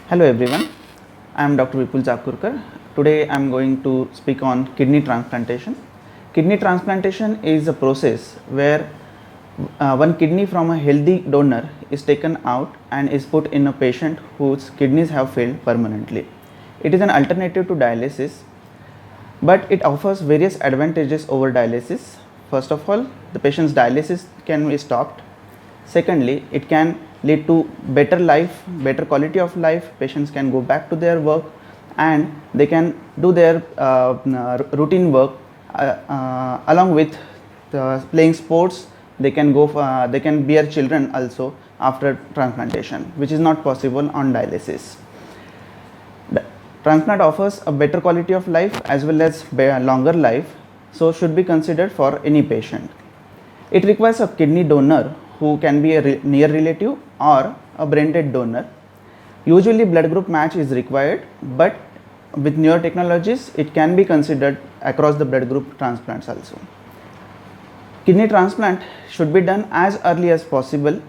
Hello everyone, I am Dr. Vipul Chakurkar. Today I am going to speak on kidney transplantation. Kidney transplantation is a process where one kidney from a healthy donor is taken out and is put in a patient whose kidneys have failed permanently. It is an alternative to dialysis, but it offers various advantages over dialysis. First of all, the patient's dialysis can be stopped. Secondly, it can lead to better life, better quality of life. Patients can go back to their work and they can do their routine work along with playing sports. They can they can bear children also after transplantation, which is not possible on dialysis. The transplant offers a better quality of life as well as longer life, so should be considered for any patient. It requires a kidney donor who can be a near relative or a brain dead donor. Usually blood group match is required, but with newer technologies it can be considered across the blood group transplants also. Kidney transplant should be done as early as possible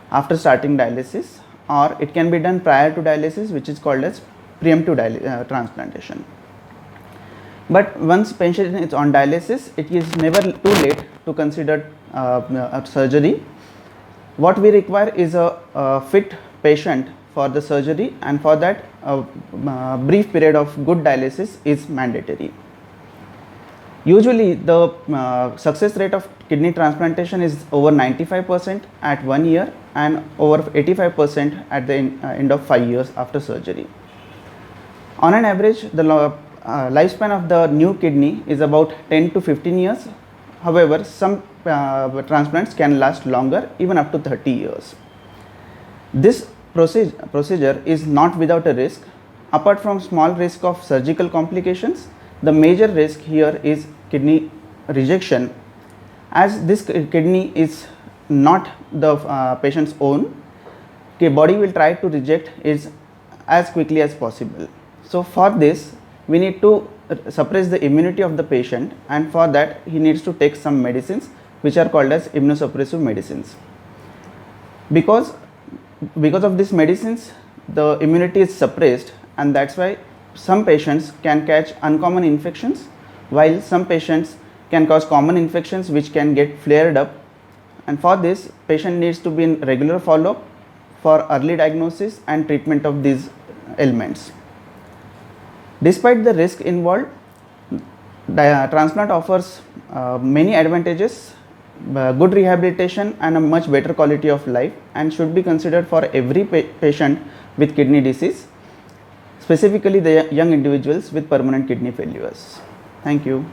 after starting dialysis, or it can be done prior to dialysis, which is called as preemptive transplantation. But once patient is on dialysis, it is never too late to consider surgery. What we require is a fit patient for the surgery, and for that a brief period of good dialysis is mandatory. Usually the success rate of kidney transplantation is over 95% at 1 year and over 85% at the end of 5 years after surgery. On an average, the lifespan of the new kidney is about 10 to 15 years. However, some transplants can last longer, even up to 30 years. This procedure is not without a risk. Apart from small risk of surgical complications, the major risk here is kidney rejection. As this kidney is not the patient's own, the body will try to reject it as quickly as possible. So for this, we need to suppress the immunity of the patient, and for that he needs to take some medicines which are called as immunosuppressive medicines. Because of these medicines, the immunity is suppressed, and that's why some patients can catch uncommon infections, while some patients can cause common infections which can get flared up, and for this patient needs to be in regular follow-up for early diagnosis and treatment of these ailments. Despite the risk involved, transplant offers many advantages, good rehabilitation and a much better quality of life, and should be considered for every patient with kidney disease, specifically the young individuals with permanent kidney failures. Thank you.